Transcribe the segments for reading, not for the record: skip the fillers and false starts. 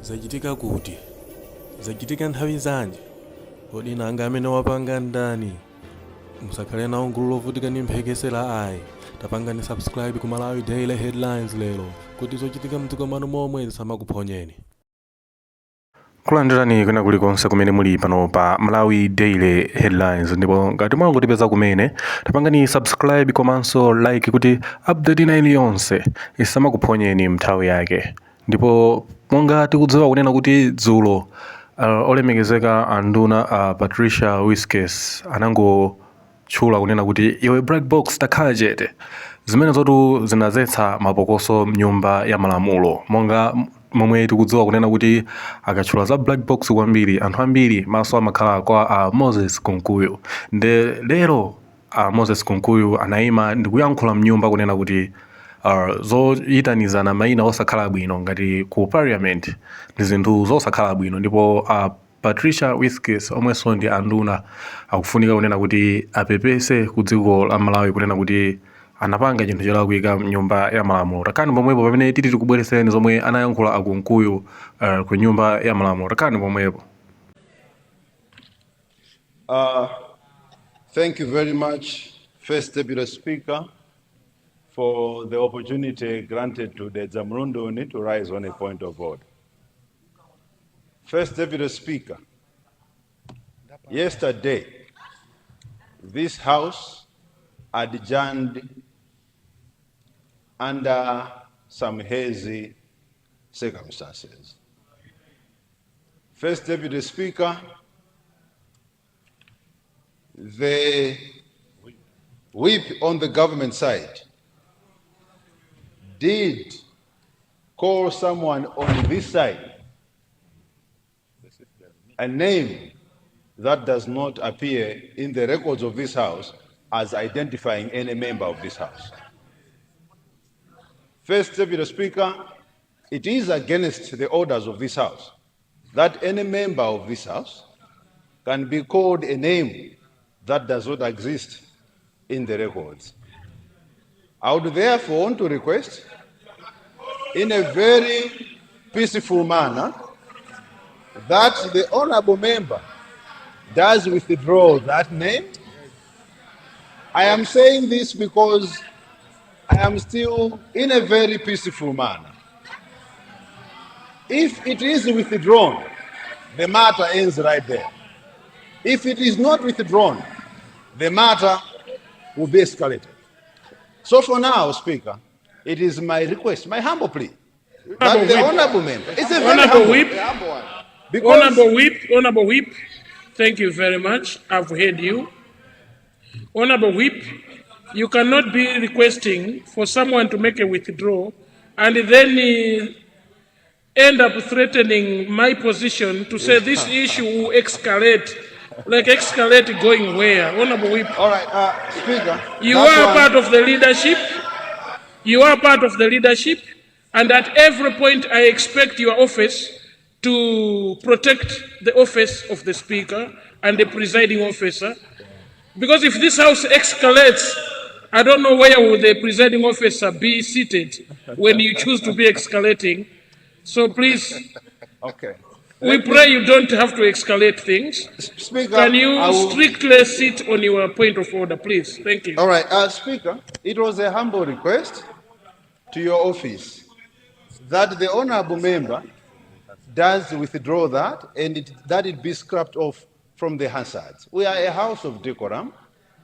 zachitika kuti zachitika nthawi zanji kodi nanga amene wapanga ndani musakhale nawo gulu lovutika ndi mphekesera ayi tapangani subscribe ku Malawi Daily Headlines lero kuti zochitika mdziko mwanu momwe zisamakuphonyeni. Kulandirani kwina kulikonse kumene muli pano pa Malawi Daily Headlines, ndipo ngati mwangotipeza kumene tapangani subscribe komanso like kuti update ina iliyonse isamakuphonyeni mnthawi yake. Ndipo monga tikudziwa kunena kuti dzulo olemekezeka anduna Patricia Whiskes anangotchula kunena kuti iwe black box takhala chete, zimene zotu zinazetsa mapokoso mnyumba ya malamulo. Monga momwe tikudziwa kunena kuti akatchula za black box kwambiri anthu ambiri maso amakhala kwa Moses Kumkuyu. Nde lero Moses Kumkuyu anayima ndikuyankhula mnyumba kunena kuti zoyitanizana mayina osakhala bwino ngati ku Parliament ndi zinthu zosakhala bwino, ndipo Patricia Whiskes omwenso ndi anduna akufunika kunena kuti apepese ku dziko la Malawi kunena kuti anapanga chinthu cholakwika mnyumba ya malamulo. Takani pomwepo pamene titi tikubwereseni zomwe anayankhula Akumkuyu ku nyumba ya malamulo. Takani pomwepo. Thank you very much, First Deputy Speaker, for the opportunity granted to the Zamrunduni to rise on a point of order. First Deputy Speaker, yesterday, this House adjourned under some hazy circumstances. First Deputy Speaker, the whip on the government side did call someone on this side a name that does not appear in the records of this House as identifying any member of this House. First Deputy Speaker, it is against the orders of this House that any member of this House can be called a name that does not exist in the records. I would therefore want to request, in a very peaceful manner, that the honorable member does withdraw that name. I am saying this because I am still in a very peaceful manner. If it is withdrawn, the matter ends right there. If it is not withdrawn, the matter will be escalated. So for now, Speaker, it is my request, my humble plea, that the honorable member, it's a very humble one. Honorable Whip, thank you very much. I've heard you. Honorable Whip, you cannot be requesting for someone to make a withdrawal and then end up threatening my position to say this issue will escalate. Like escalate going where? Honorable Whip. All right, Speaker. You are part of the leadership. You are part of the leadership. And at every point, I expect your office to protect the office of the Speaker and the presiding officer. Because if this House escalates, I don't know where will the presiding officer be seated when you choose to be escalating. So please, okay. We pray you don't have to escalate things. Speaker, can you strictly sit on your point of order, please? Thank you. All right, Speaker, it was a humble request to your office that the honorable member does withdraw that and that it be scrapped off from the Hansards. We are a house of decorum,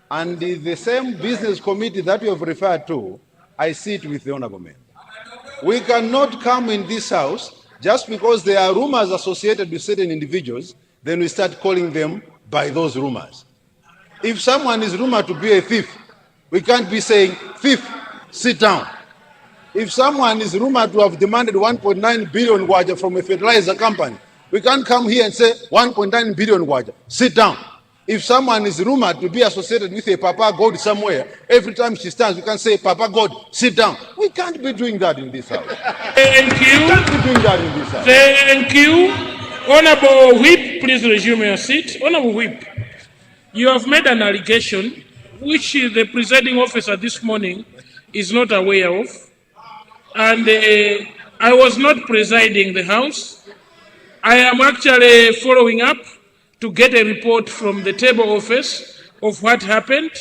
and the same business committee that you have referred to, I sit with the honorable member. We cannot come in this house just because there are rumors associated with certain individuals, then we start calling them by those rumors. If someone is rumored to be a thief, we can't be saying, thief, sit down. If someone is rumored to have demanded 1.9 billion waja from a fertilizer company, we can't come here and say 1.9 billion waja, sit down. If someone is rumored to be associated with a Papa God somewhere, every time she stands, we can say, Papa God, sit down. We can't be doing that in this house. Thank you. We can't be doing that in this house. Thank you. Honorable Whip, please resume your seat. Honorable Whip, you have made an allegation which the presiding officer this morning is not aware of. And I was not presiding the House. I am actually following up to get a report from the table office of what happened.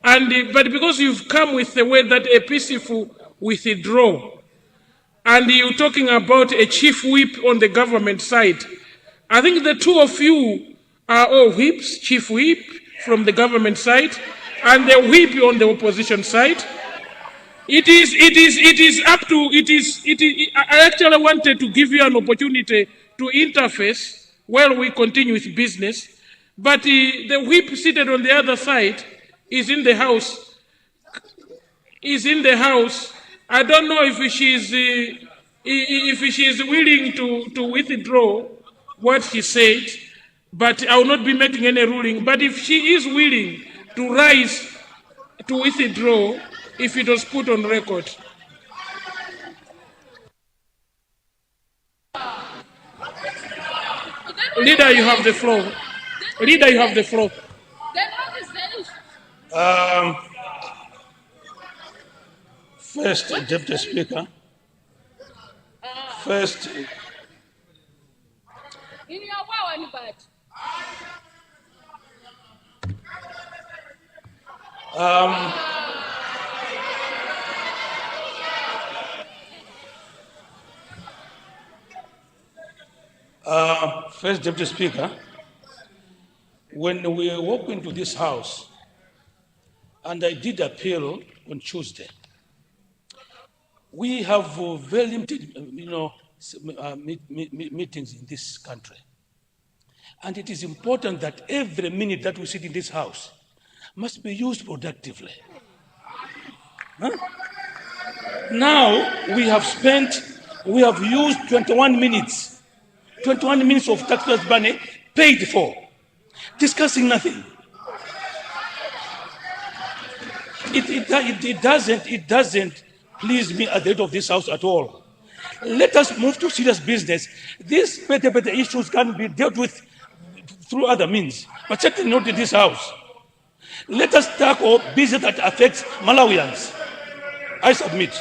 But because you've come with the word that a peaceful withdrawal, and you're talking about a chief whip on the government side, I think the two of you are all whips, chief whip from the government side, and the whip on the opposition side. It is up to, I actually wanted to give you an opportunity to interface while we continue with business, but the whip seated on the other side is in the house, I don't know if she is willing to withdraw what she said, but I will not be making any ruling. But if she is willing to rise to withdraw, if it was put on record. Leader, you have the floor. Leader, you have the floor. First, Deputy Speaker. First. First, Deputy Speaker, when we walked into this house, and I did appeal on Tuesday, we have very limited, meetings in this country. And it is important that every minute that we sit in this house must be used productively. Now, we have used 21 minutes of taxpayers' money paid for, discussing nothing. It doesn't please me at the head of this house at all. Let us move to serious business. These petty issues can be dealt with through other means, but certainly not in this house. Let us tackle business that affects Malawians. I submit.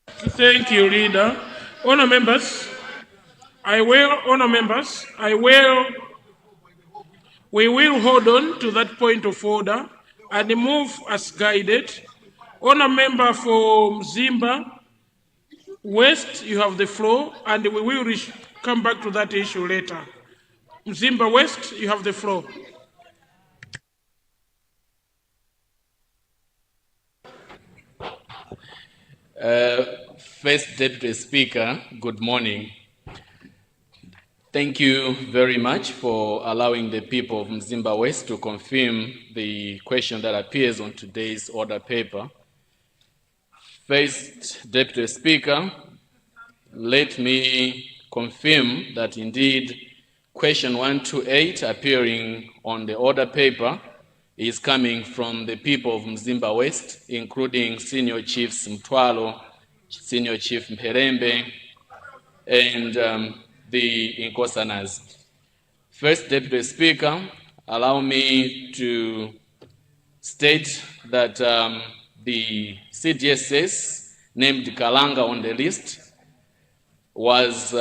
Thank you, Leader. Honor members, we will hold on to that point of order and move as guided. Honor member for Mzimba West, you have the floor, and we will come back to that issue later. Mzimba West, you have the floor. First Deputy Speaker, good morning. Thank you very much for allowing the people of Mzimba West to confirm the question that appears on today's order paper. First Deputy Speaker, let me confirm that indeed question 128 appearing on the order paper is coming from the people of Mzimba West, including Senior Chiefs Mtwalo, Senior Chief Mperembe, and the Inkosanas. First Deputy Speaker, allow me to state that the CDSS named Kalanga on the list was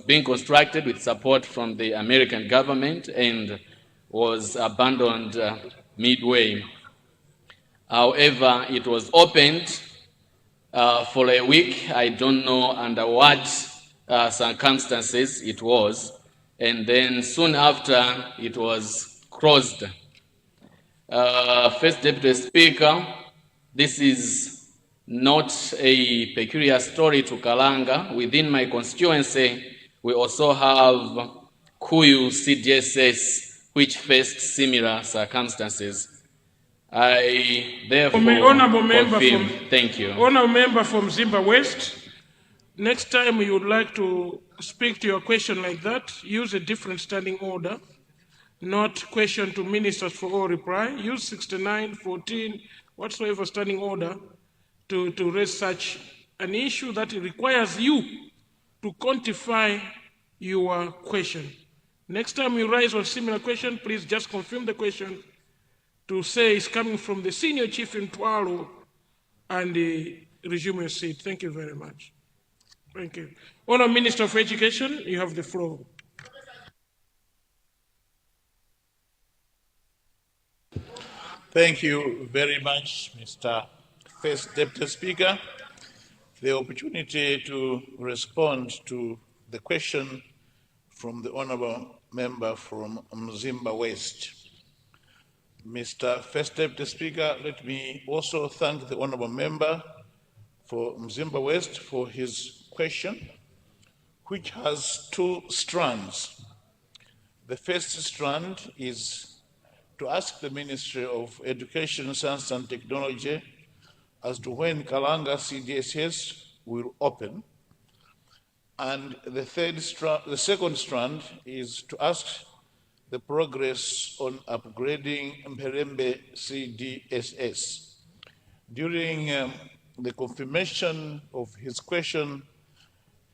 being constructed with support from the American government and was abandoned midway. However, it was opened for a week. I don't know under what circumstances it was, and then soon after it was closed. First Deputy Speaker, this is not a peculiar story to Kalanga. Within my constituency, we also have Kuyu CDSS, which faced similar circumstances. I therefore confirm. Thank you. Honourable member from Mzimba West, next time you would like to speak to your question like that, use a different standing order, not question to ministers for all reply. Use 69, 14, whatsoever standing order to raise such an issue that requires you to quantify your question. Next time you raise a similar question, please just confirm the question to say it's coming from the Senior Chief in Twalo and resume your seat. Thank you very much. Thank you. Honourable Minister of Education, you have the floor. Thank you very much, Mr. First Deputy Speaker, for the opportunity to respond to the question from the Honourable Member from Mzimba West. Mr. First Deputy Speaker, let me also thank the Honourable Member for Mzimba West for his question, which has two strands. The first strand is to ask the Ministry of Education, Science and Technology as to when Kalanga CDSS will open. And the second strand is to ask the progress on upgrading Mperembe CDSS. During the confirmation of his question,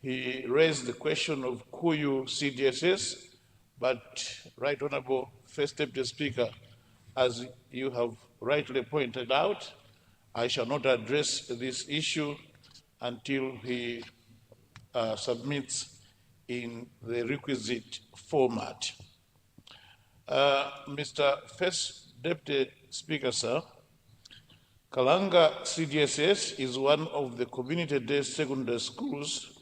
he raised the question of Kuyu CDSS, but Right Honourable First Deputy Speaker, as you have rightly pointed out, I shall not address this issue until he submits in the requisite format. Mr. First Deputy Speaker, sir, Kalanga CDSS is one of the community-day secondary schools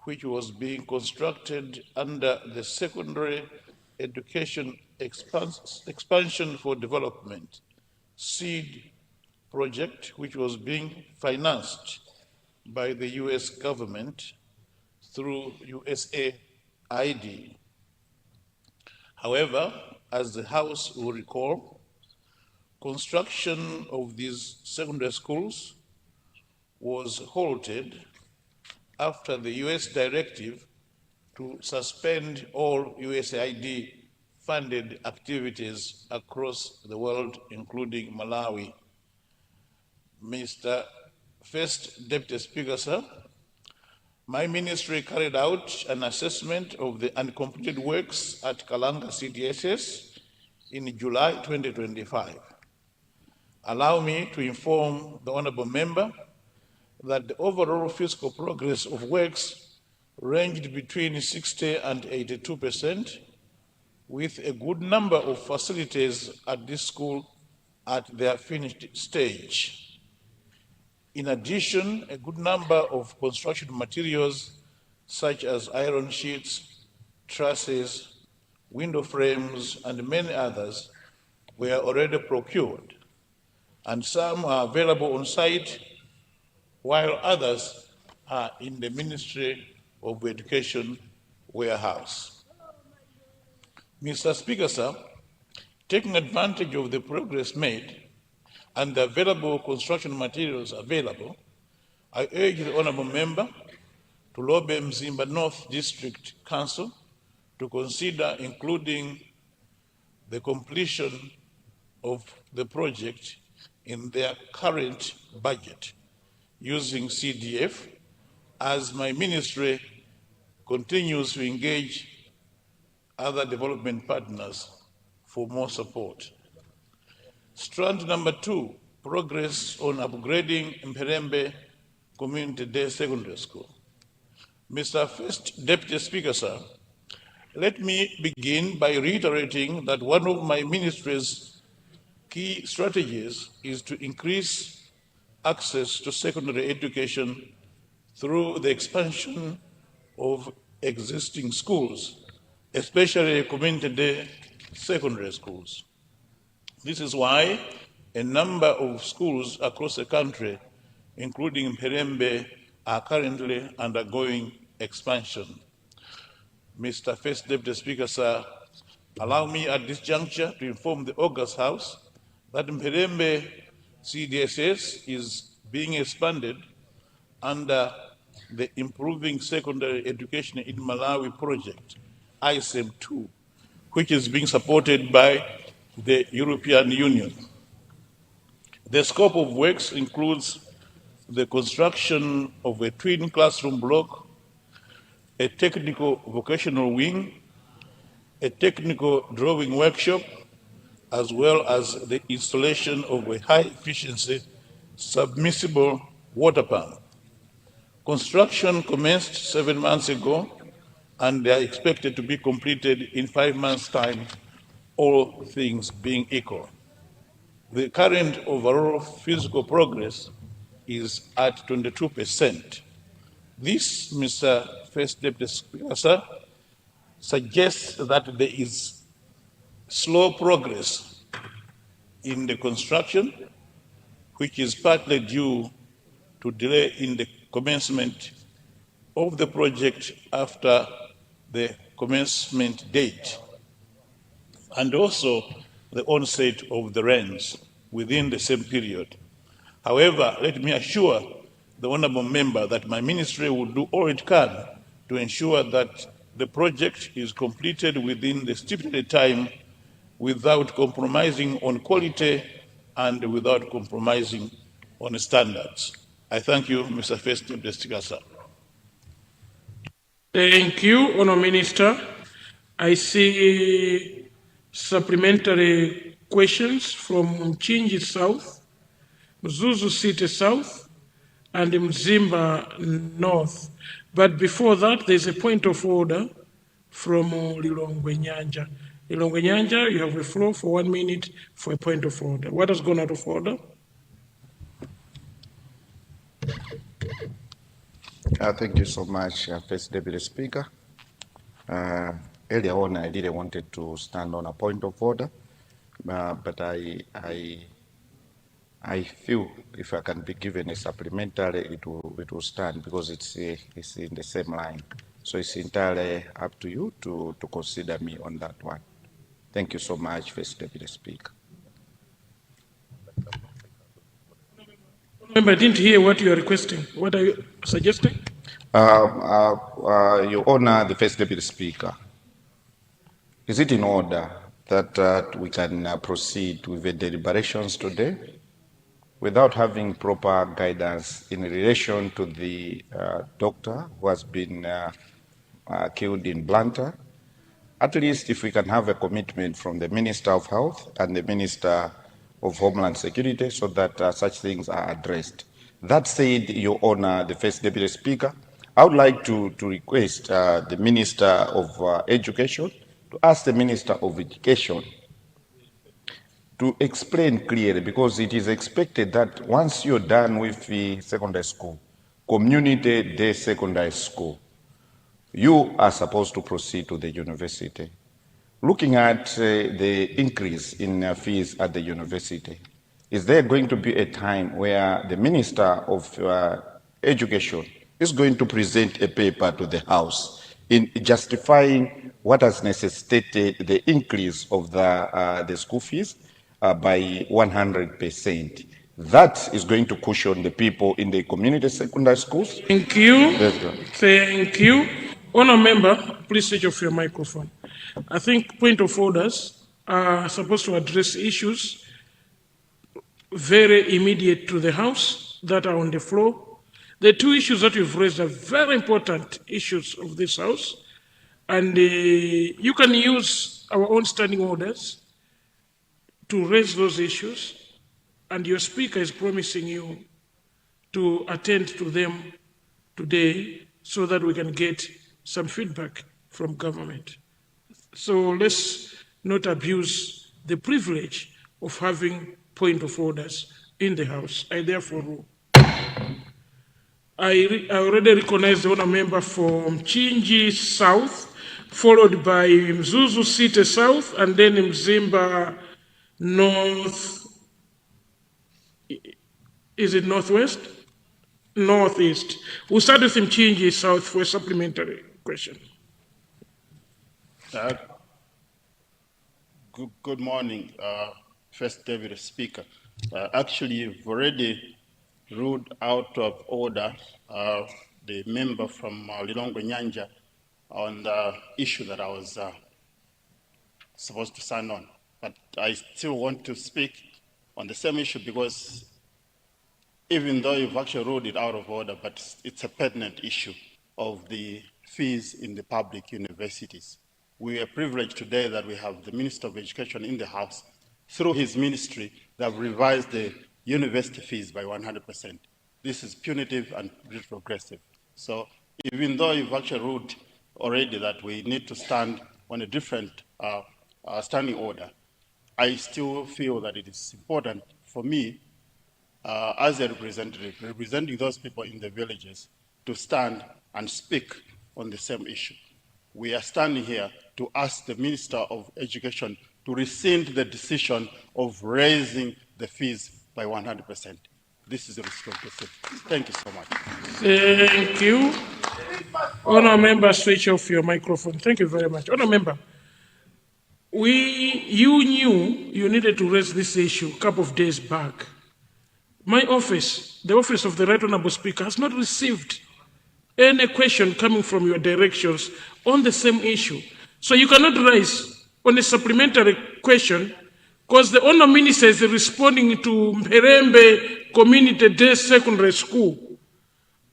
which was being constructed under the Secondary Education Expansion for Development, SEED project, which was being financed by the US government through USAID. However, as the House will recall, construction of these secondary schools was halted after the US directive to suspend all USAID funded activities across the world, including Malawi. Mr. First Deputy Speaker, sir, my ministry carried out an assessment of the uncompleted works at Kalanga CDSS in July 2025. Allow me to inform the Honourable Member that the overall physical progress of works ranged between 60 and 82%, with a good number of facilities at this school at their finished stage. In addition, a good number of construction materials such as iron sheets, trusses, window frames, and many others were already procured, and some are available on site, while others are in the Ministry of Education warehouse. Mr. Speaker, sir, taking advantage of the progress made and the available construction materials available, I urge the Honourable Member to lobby Mzimba North District Council to consider including the completion of the project in their current budget using CDF, as my ministry continues to engage other development partners for more support. Strand number 2, progress on upgrading Mperembe Community Day Secondary School. Mr. First Deputy Speaker, sir, let me begin by reiterating that one of my ministry's key strategies is to increase access to secondary education through the expansion of existing schools, especially community-day secondary schools. This is why a number of schools across the country, including Mperembe, are currently undergoing expansion. Mr. First Deputy Speaker, sir, allow me at this juncture to inform the August House that Mperembe CDSS is being expanded under the Improving Secondary Education in Malawi project, ISEM2, which is being supported by the European Union. The scope of works includes the construction of a twin classroom block, a technical vocational wing, a technical drawing workshop, as well as the installation of a high-efficiency submersible water pump. Construction commenced 7 months ago, and they are expected to be completed in 5 months' time, all things being equal. The current overall physical progress is at 22%. This, Mr. First Deputy Speaker, sir, suggests that there is slow progress in the construction, which is partly due to delay in the commencement of the project after the commencement date, and also the onset of the rains within the same period. However, let me assure the honourable member that my ministry will do all it can to ensure that the project is completed within the stipulated time without compromising on quality and without compromising on standards. I thank you, Mr. First Deputy Speaker, sir. Thank you, Honourable Minister. I see supplementary questions from Mchinji South, Mzuzu City South, and Mzimba North. But before that, there's a point of order from Lilongwe Nyanja. Lilongwe Nyanja, you have the floor for 1 minute for a point of order. What has gone out of order? Thank you so much, First Deputy Speaker. Earlier on, I didn't wanted to stand on a point of order, but I feel if I can be given a supplementary, it will stand because it's in the same line. So it's entirely up to you to consider me on that one. Thank you so much, First Deputy Speaker. Remember, I didn't hear what you are requesting. What are you suggesting? Your Honor, the First Deputy Speaker, is it in order that we can proceed with the deliberations today without having proper guidance in relation to the doctor who has been killed in Blantyre? At least if we can have a commitment from the Minister of Health and the Minister of Homeland Security so that such things are addressed. That said, Your Honor, the First Deputy Speaker, I would like to request the Minister of Education to ask the Minister of Education to explain clearly, because it is expected that once you're done with the secondary school, community day secondary school, you are supposed to proceed to the university. Looking at the increase in fees at the university, is there going to be a time where the Minister of Education is going to present a paper to the House in justifying what has necessitated the increase of the school fees by 100%? That is going to cushion the people in the community secondary schools. Thank you. Thank you. Honour member, please switch off your microphone. I think point of orders are supposed to address issues very immediate to the House that are on the floor. The two issues that you've raised are very important issues of this House, and you can use our own standing orders to raise those issues, and your Speaker is promising you to attend to them today so that we can get some feedback from government. So let's not abuse the privilege of having point of orders in the House. I therefore rule. I already recognize the honour member from Chinji South, followed by Mzuzu City South, and then Mzimba North. Is it Northwest? Northeast. We'll start with Mchinji South for a supplementary question. Good morning, First Deputy Speaker. Actually, you've already ruled out of order the member from Lilongwe Nyanja on the issue that I was supposed to stand on. But I still want to speak on the same issue because even though you've actually ruled it out of order, but it's a pertinent issue of the fees in the public universities. We are privileged today that we have the Minister of Education in the House. Through his ministry, they have revised the university fees by 100%. This is punitive and retrogressive. So even though you've actually ruled already that we need to stand on a different standing order, I still feel that it is important for me as a representative, representing those people in the villages, to stand and speak on the same issue. We are standing here to ask the Minister of Education to rescind the decision of raising the fees by 100%. This is a responsible decision. Thank you so much. Thank you. Honour Member, switch off your microphone. Thank you very much. Honour Member, you knew you needed to raise this issue a couple of days back. My office, the office of the Right Honourable Speaker, has not received any question coming from your directions on the same issue. So you cannot raise on a supplementary question because the Honour Minister is responding to Mperembe Community Day Secondary School.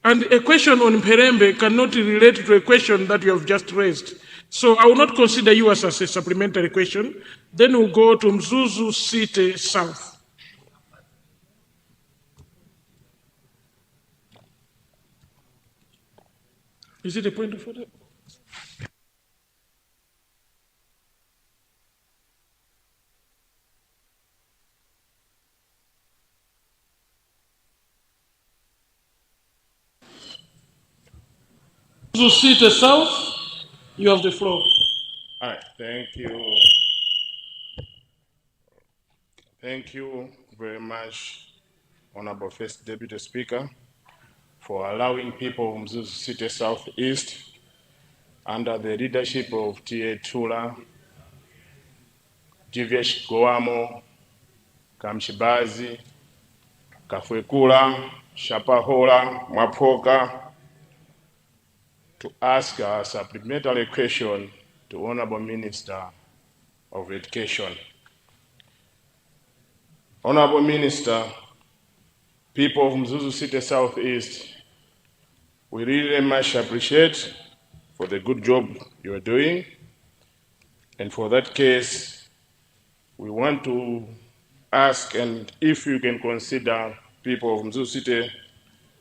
And a question on Mperembe cannot relate to a question that you have just raised. So I will not consider you as a supplementary question. Then we'll go to Mzuzu City South. Is it a point of order? Mzuzu City South, you have the floor. All right, thank you. Thank you very much, Honorable First Deputy Speaker, for allowing people of Mzuzu City Southeast, under the leadership of T.A. Tula, GVH Goamo, Kamshibazi, Kafwekula, Shapahola, Mwapoka, to ask a supplementary question to Honorable Minister of Education. Honorable Minister, people of Mzuzu City Southeast, we really much appreciate for the good job you are doing. And for that case, we want to ask, and if you can consider people of Mzuzu City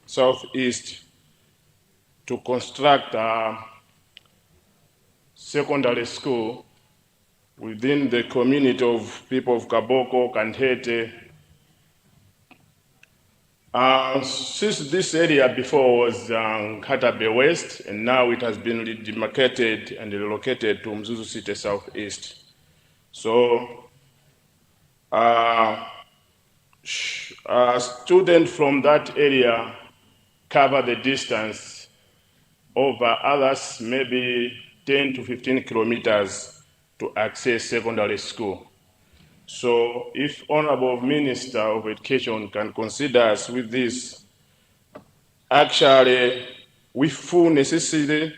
Southeast to construct a secondary school within the community of people of Kaboko, Kanhete. Since this area before was Katabe West, and now it has been demarcated and relocated to Mzuzu City Southeast. So, students from that area cover the distance over others, maybe 10 to 15 kilometers to access secondary school. So if Honorable Minister of Education can consider us with this, actually with full necessary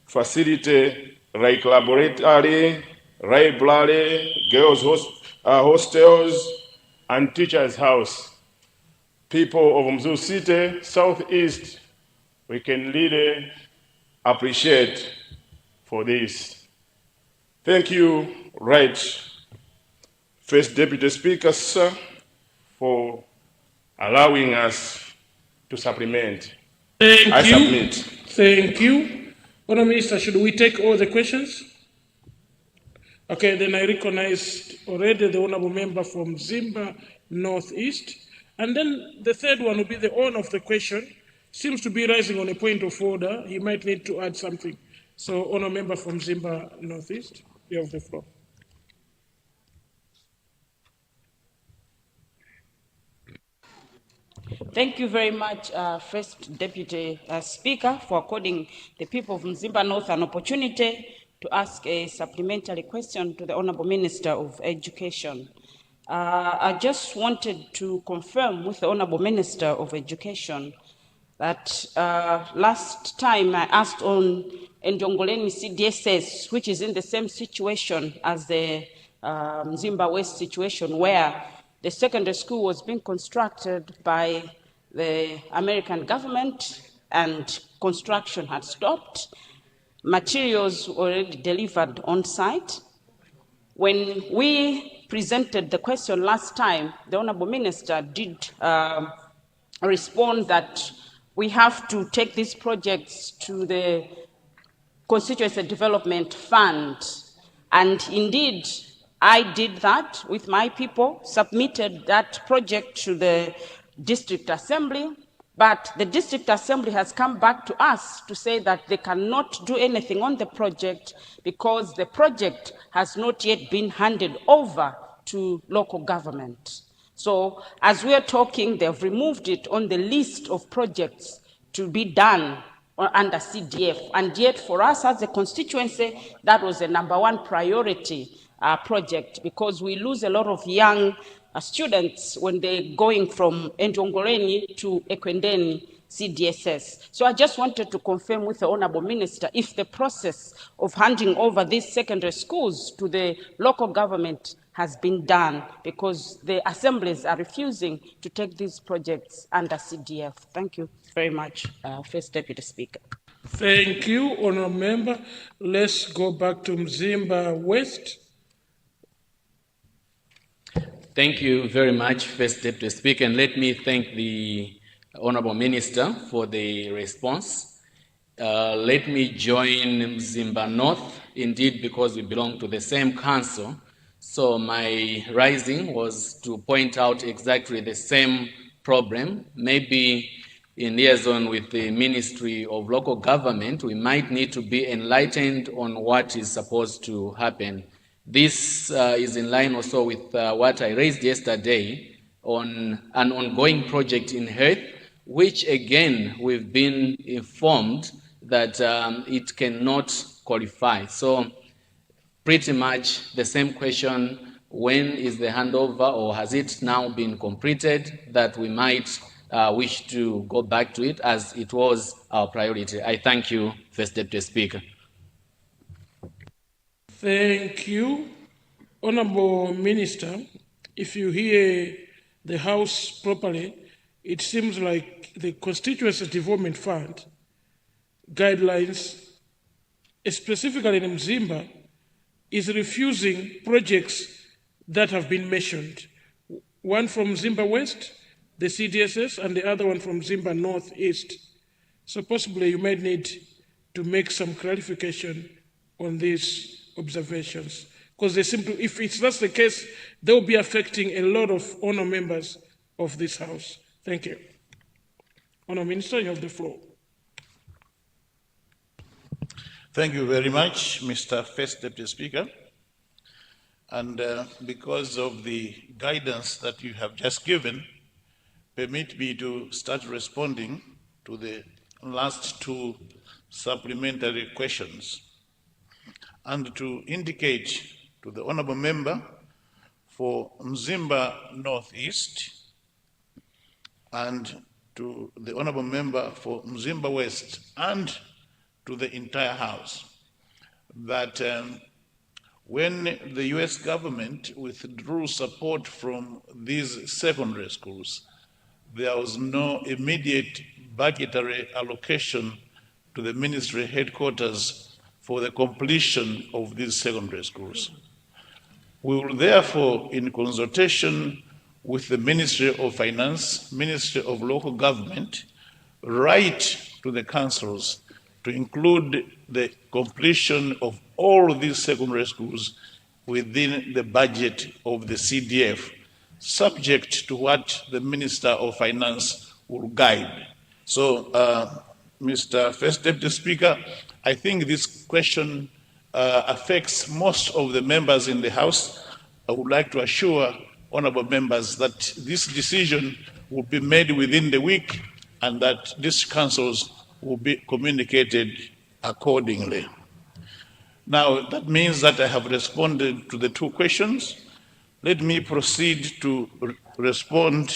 facility like laboratory, library, girls' hostels, and teachers' house, people of Mzuzu City Southeast, we can really appreciate for this. Thank you, right, First Deputy Speaker, sir, for allowing us to supplement. Thank you. Submit. Thank you. Honour Minister, should we take all the questions? Okay, then I recognized already the Honourable Member from Zimba Northeast. And then the third one will be the owner of the question. Seems to be rising on a point of order. He might need to add something. So, Honourable Member from Zimba Northeast, you have the floor. Thank you very much, First Deputy Speaker, for according the people of Mzimba North an opportunity to ask a supplementary question to the Honourable Minister of Education. I just wanted to confirm with the Honourable Minister of Education that last time I asked on Njongoleni CDSS, which is in the same situation as the Mzimba West situation, where the secondary school was being constructed by the American government and construction had stopped. Materials already delivered on site. When we presented the question last time, the Honourable Minister did respond that we have to take these projects to the Constituency Development Fund. And indeed, I did that with my people, submitted that project to the District Assembly, but the District Assembly has come back to us to say that they cannot do anything on the project because the project has not yet been handed over to local government. So as we are talking, they've removed it on the list of projects to be done under CDF. And yet for us as a constituency, that was the #1 priority project because we lose a lot of young students when they're going from Ndongoleni to Ekwendeni CDSS. So I just wanted to confirm with the Honourable Minister if the process of handing over these secondary schools to the local government has been done because the assemblies are refusing to take these projects under CDF. Thank you very much, First Deputy Speaker. Thank you, Honourable Member. Let's go back to Mzimba West. Thank you very much, First Deputy Speaker, and let me thank the Honourable Minister for the response. Let me join Mzimba North, indeed, because we belong to the same council. So my rising was to point out exactly the same problem. Maybe in liaison with the Ministry of Local Government, we might need to be enlightened on what is supposed to happen. This is in line also with what I raised yesterday on an ongoing project in health, which again we've been informed that it cannot qualify. So pretty much the same question, when is the handover or has it now been completed, that we might wish to go back to it as it was our priority. I thank you, First Deputy Speaker. Thank you. Honourable Minister, if you hear the House properly, it seems like the Constituency Development Fund guidelines, specifically in Mzimba, is refusing projects that have been mentioned. One from Mzimba West, the CDSS, and the other one from Mzimba Northeast. So possibly you might need to make some clarification on these observations, because they seem to, if it's that's the case, they will be affecting a lot of honor members of this House. Thank you. Honour Minister, you have the floor. Thank you very much, Mr. First Deputy Speaker. And because of the guidance that you have just given, permit me to start responding to the last two supplementary questions and to indicate to the Honourable Member for Mzimba Northeast and to the Honourable Member for Mzimba West and to the entire House that when the US government withdrew support from these secondary schools, there was no immediate budgetary allocation to the ministry headquarters for the completion of these secondary schools. We will therefore, in consultation with the Ministry of Finance, Ministry of Local Government, write to the councils to include the completion of all these secondary schools within the budget of the CDF, subject to what the Minister of Finance will guide. So, Mr. First Deputy Speaker, I think this question affects most of the members in the House. I would like to assure honourable members that this decision will be made within the week and that these councils will be communicated accordingly. Now, that means that I have responded to the two questions. Let me proceed to respond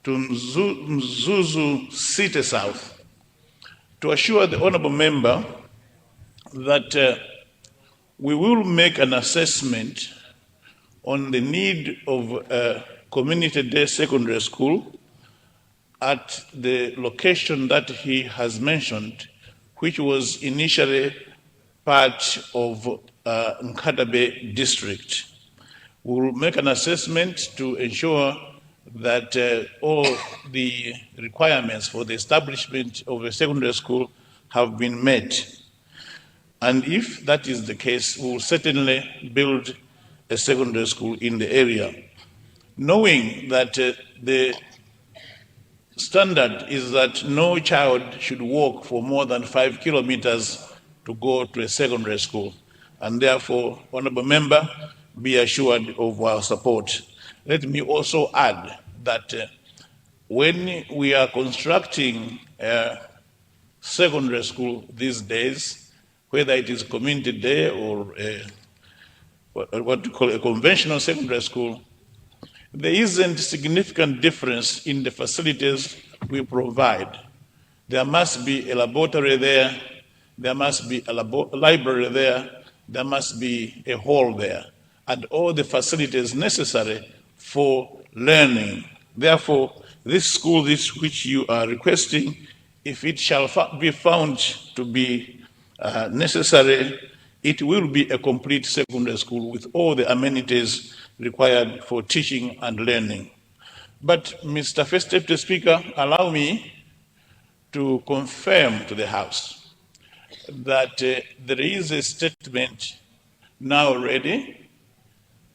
to Mzuzu City South. To assure the honourable member that we will make an assessment on the need of a community day secondary school at the location that he has mentioned, which was initially part of Nkatabe district. We will make an assessment to ensure that all the requirements for the establishment of a secondary school have been met. And if that is the case, we will certainly build a secondary school in the area, knowing that the standard is that no child should walk for more than 5 kilometers to go to a secondary school. And therefore, Honorable Member, be assured of our support. Let me also add that when we are constructing a secondary school these days, whether it is community day or what you call a conventional secondary school, there isn't significant difference in the facilities we provide. There must be a laboratory there, there must be a library there must be a hall there, and all the facilities necessary for learning. Therefore, this school which you are requesting, if it shall be found to be necessary, it will be a complete secondary school with all the amenities required for teaching and learning. But, Mr. First Deputy Speaker, allow me to confirm to the House that there is a statement now ready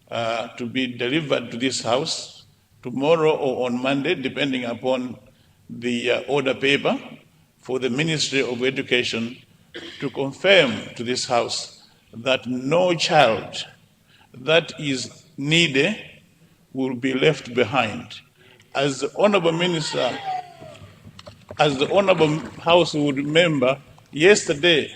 to be delivered to this House tomorrow or on Monday, depending upon the order paper for the Ministry of Education, to confirm to this House that no child that is needy will be left behind. As the Honorable Minister, as the Honorable House would remember, yesterday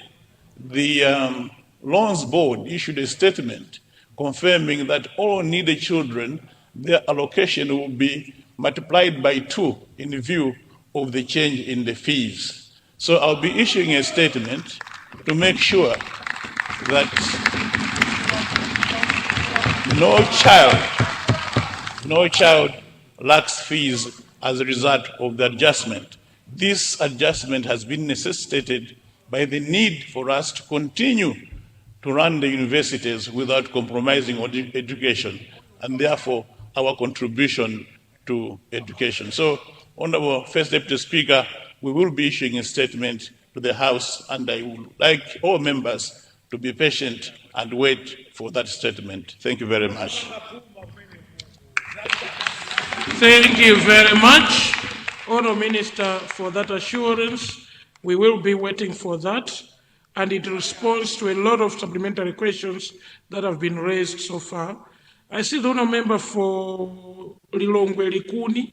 the Loans Board issued a statement confirming that all needy children, their allocation will be multiplied by 2 in view of the change in the fees. So I'll be issuing a statement to make sure that no child lacks fees as a result of the adjustment. This adjustment has been necessitated by the need for us to continue to run the universities without compromising on education, and therefore our contribution to education. So, Honorable First Deputy Speaker, we will be issuing a statement to the House, and I would like all members to be patient and wait for that statement. Thank you very much. Thank you very much, Honourable Minister, for that assurance. We will be waiting for that, and it responds to a lot of supplementary questions that have been raised so far. I see the Honourable Member for Lilongwe Likuni.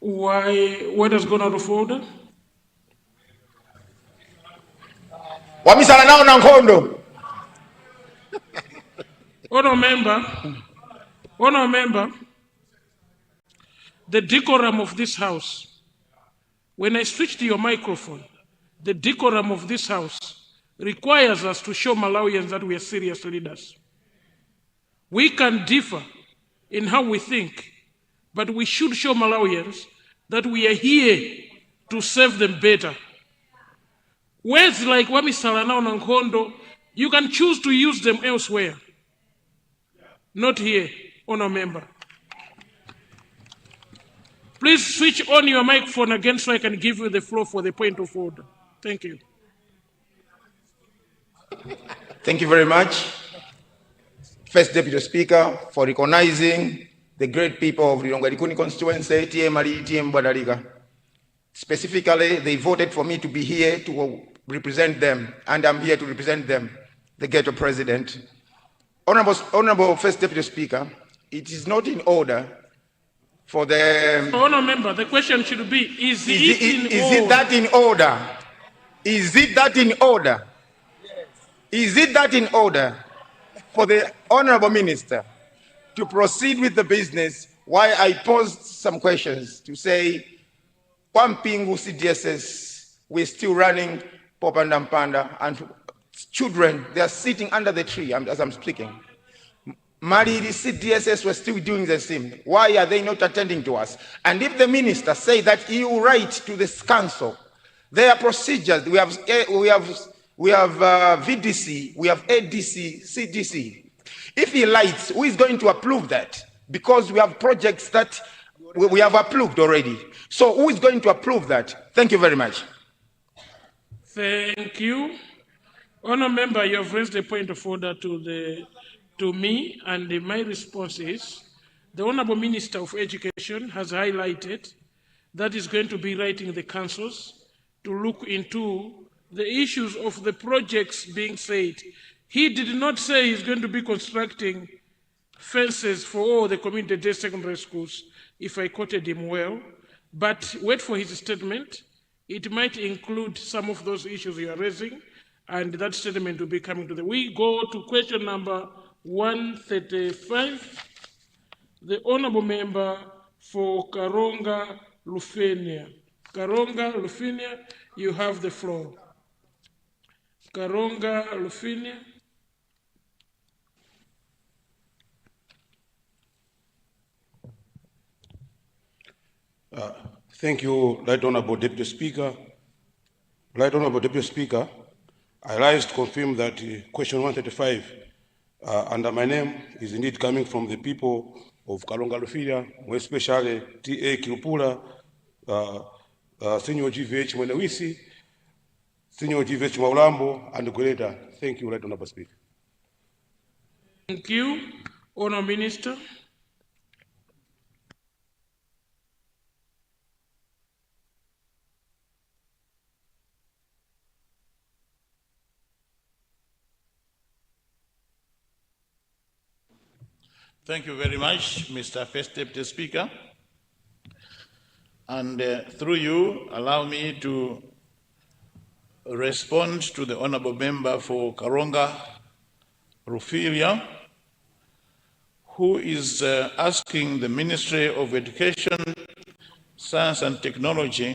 What has gone out of order? Wamisala nao na Nkhondo. Honourable Member, the decorum of this House, when I switch to your microphone, the decorum of this House requires us to show Malawians that we are serious leaders. We can differ in how we think, but we should show Malawians that we are here to serve them better. Words like Wamisala nao na Nkhondo, you can choose to use them elsewhere. Not here, Honourable Member. Please switch on your microphone again so I can give you the floor for the point of order. Thank you. Thank you very much, First Deputy Speaker, for recognizing the great people of Lilongwe Likuni constituency, TM Badalika. Specifically, they voted for me to be here to represent them, and I'm here to represent them, the ghetto president. Honorable First Deputy Speaker, it is not in order for the... Honourable Member, the question should be, is it that in order? Is it that in order? Yes. Is it that in order for the Honourable Minister to proceed with the business while I posed some questions to say, Pampingu CDSS, we're still running Popanda, and children, they are sitting under the tree as I'm speaking. Maliri CDSS were still doing the same. Why are they not attending to us? And if the minister say that he will write to this council, there are procedures. We have VDC, we have ADC, CDC. If he writes, who is going to approve that? because we have projects that we have approved already. So who is going to approve that? Thank you very much. Thank you. Honourable Member, you have raised a point of order to me, and my response is the Honourable Minister of Education has highlighted that is going to be writing the councils to look into the issues of the projects being said. He did not say he's going to be constructing fences for all the community-day secondary schools, if I quoted him well, but wait for his statement. It might include some of those issues you are raising, and that statement will be coming to the... We go to question number 135. The Honourable Member for Karonga Lufenia. Karonga Lufenia, you have the floor. Karonga Lufenia. Thank you, Right Honourable Deputy Speaker. Right Honourable Deputy Speaker, I rise to confirm that question 135 under my name is indeed coming from the people of Karonga Lufiria, more especially T.A. Kilupula, Senior GVH Mwenewisi, Senior GVH Maulambo, and Gweleta. Thank you, Right Honourable Speaker. Thank you. Honourable Minister. Thank you very much, Mr. First Deputy Speaker. And through you, allow me to respond to the Honourable Member for Karonga Rufilia, who is asking the Ministry of Education, Science and Technology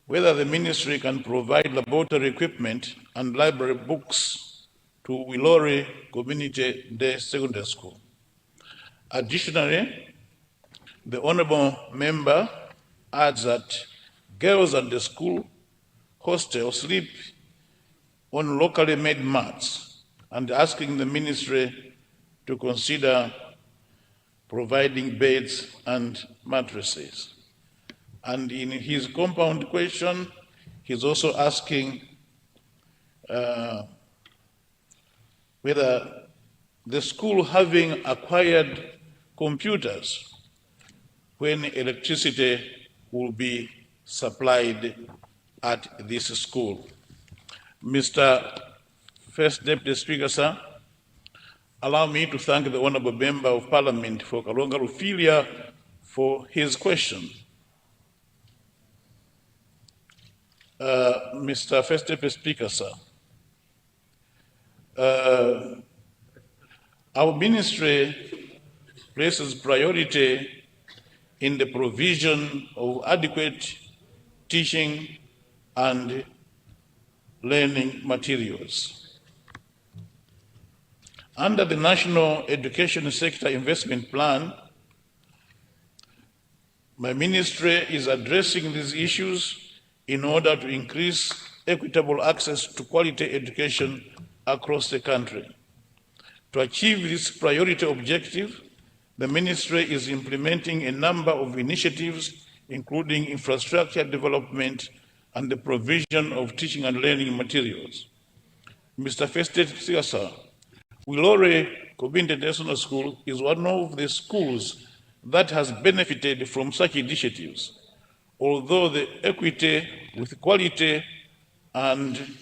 whether the ministry can provide laboratory equipment and library books to Wilori Community Day Secondary School. Additionally, the Honourable Member adds that girls at the school hostel sleep on locally made mats and asking the ministry to consider providing beds and mattresses. And in his compound question, he's also asking whether the school having acquired computers when electricity will be supplied at this school. Mr. First Deputy Speaker, sir, allow me to thank the Honourable Member of Parliament for Karonga Rufilia for his question. Mr. First Deputy Speaker, sir, our ministry places priority in the provision of adequate teaching and learning materials. Under the National Education Sector Investment Plan, my ministry is addressing these issues in order to increase equitable access to quality education across the country. To achieve this priority objective, the ministry is implementing a number of initiatives, including infrastructure development and the provision of teaching and learning materials. Mr. First Deputy Speaker, Wilori Community National School is one of the schools that has benefited from such initiatives, although the equity with quality and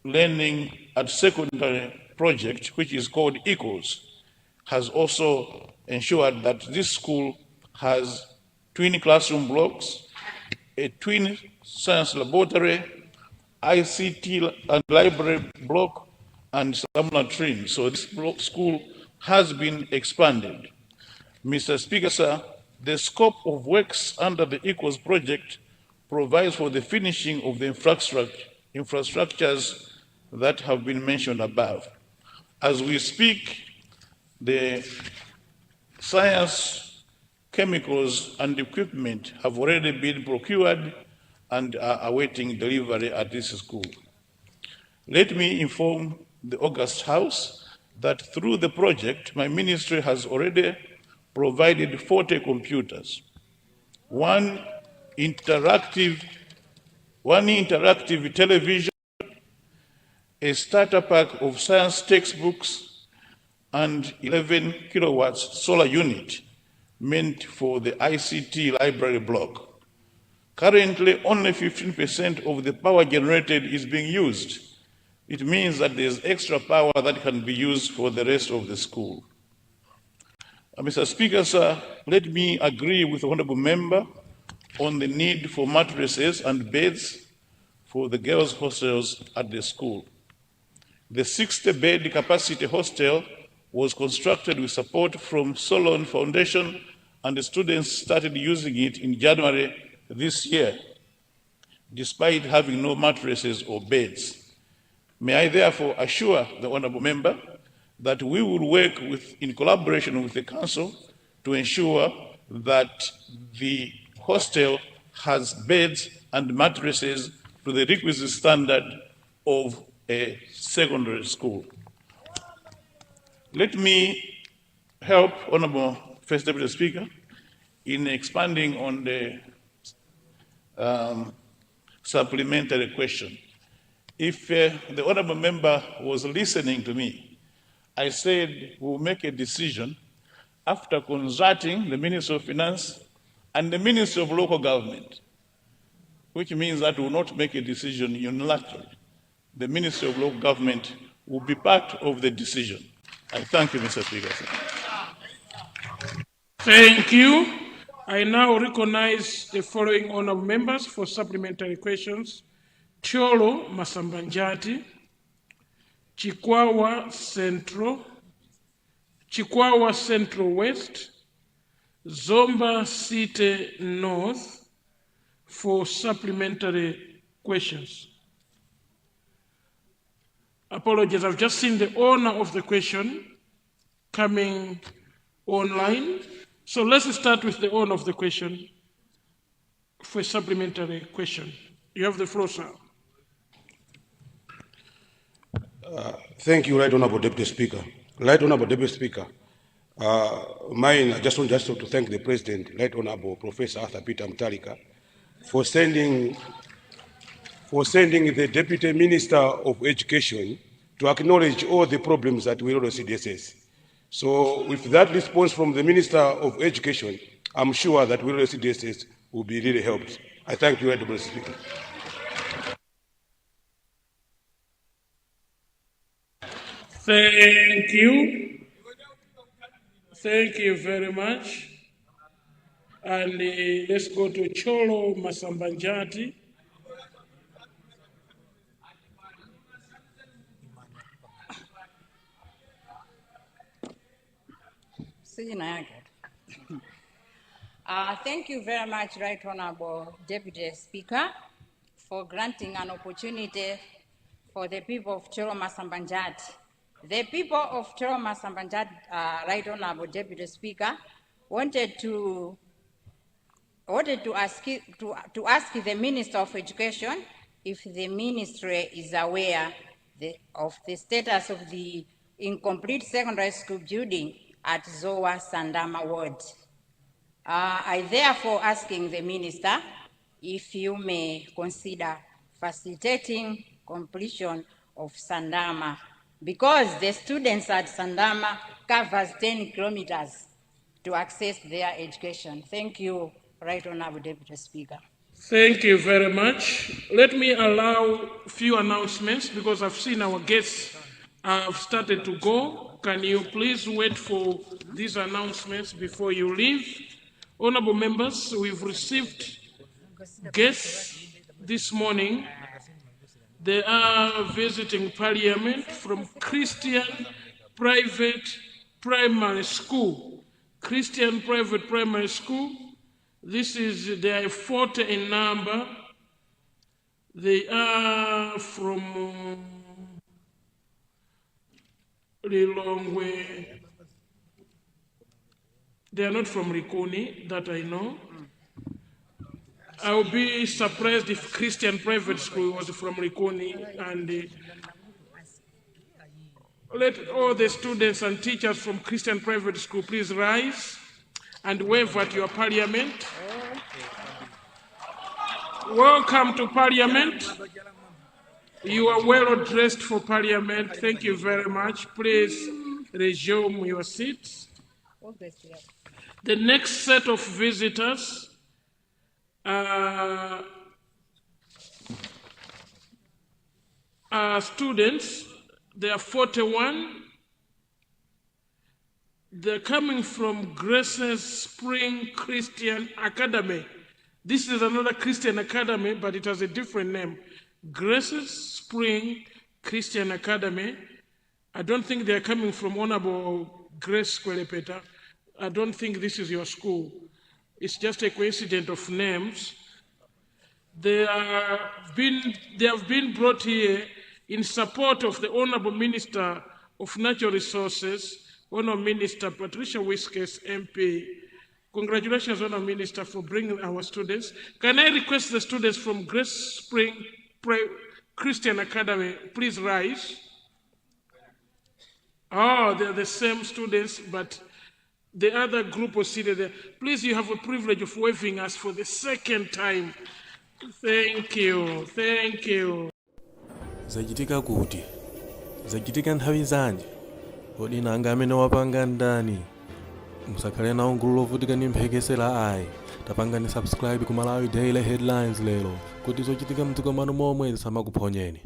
learning at secondary project, which is called EQUALS, has also ensured that this school has twin classroom blocks, a twin science laboratory, ICT and library block, and some latrine. So this school has been expanded. Mr. Speaker, sir, the scope of works under the EQUALS project provides for the finishing of the infrastructures that have been mentioned above. As we speak, the science, chemicals, and equipment have already been procured and are awaiting delivery at this school. Let me inform the August House that through the project, my ministry has already provided 40 computers, one interactive television, a starter pack of science textbooks, and 11 kilowatts solar unit meant for the ICT library block. Currently, only 15% of the power generated is being used. It means that there's extra power that can be used for the rest of the school. Mr. Speaker, sir, let me agree with the honorable member on the need for mattresses and beds for the girls' hostels at the school. The 60-bed capacity hostel was constructed with support from Solon Foundation, and the students started using it in January this year, despite having no mattresses or beds. May I therefore assure the honorable member that we will work in collaboration with the council to ensure that the hostel has beds and mattresses to the requisite standard of a secondary school. Let me help Honorable First Deputy Speaker in expanding on the supplementary question. If the honorable member was listening to me, I said we'll make a decision after consulting the Ministry of Finance and the Ministry of Local Government, which means that we will not make a decision unilaterally. The Ministry of Local Government will be part of the decision. I thank you, Mr. Speaker. Thank you. I now recognize the following honorable members for supplementary questions. Cholo Masambanjati, Chikwawa Central West, Zomba City North for supplementary questions. Apologies, I've just seen the owner of the question coming online. So let's start with the owner of the question for a supplementary question. You have the floor, sir. Thank you, Right Honorable Deputy Speaker. Right Honorable Deputy Speaker, I just want to thank the President, Right Honorable Professor Arthur Peter Mutharika, for sending the Deputy Minister of Education to acknowledge all the problems that we all see CDSS. So with that response from the Minister of Education, I'm sure that we all see CDSS will be really helped. I thank you, Honorable Speaker. Thank you. Thank you very much. And let's go to Cholo Masambanjati. Thank you very much, Right Honorable Deputy Speaker, for granting an opportunity for the people of Cholo Masambanjati. The people of Cholo Masambanjati, Right Honorable Deputy Speaker, wanted to ask the Minister of Education if the ministry is aware of the status of the incomplete secondary school building at Zowa Sandama Ward. I therefore asking the Minister if you may consider facilitating completion of Sandama, because the students at Sandama covers 10 kilometers to access their education. Thank you, Right Honorable Deputy Speaker. Thank you very much. Let me allow a few announcements because I've seen our guests have started to go. Can you please wait for these announcements before you leave? Honorable members, we've received guests this morning. They are visiting Parliament from Christian Private Primary School. Christian Private Primary School. They are 40 in number. They are from Lilongwe. They are not from Rikuni, that I know. I would be surprised if Christian Private School was from Rikuni and Let all the students and teachers from Christian private school please rise and wave at your parliament. Welcome to Parliament. You are well dressed for Parliament. Thank you very much. Please resume your seats. The next set of visitors are students. They are 41. They're coming from Grace's Spring Christian Academy. This is another Christian academy, but it has a different name. Grace's Spring Christian Academy. I don't think they're coming from Honorable Grace Kwelepeta. I don't think this is your school. It's just a coincidence of names. They have been brought here in support of the Honorable Minister of Natural Resources, Honorable Minister Patricia Whiskers, MP. Congratulations, Honorable Minister, for bringing our students. Can I request the students from Grace Spring Christian Academy, please rise. Oh, they're the same students, but the other group was seated there. Please, you have a privilege of waving us for the second time. Thank you, thank you. Zachitika kuti? Zachitika nthawi zanji? Kodi nanga amene wapanga ndani? Musakhale nawo ngulu lovutika ndi mphekesera ayi. Tapangani subscribe ku Malawi Daily Headlines lero kuti zochitika mdziko mwanu momwe zisamakuponyeni.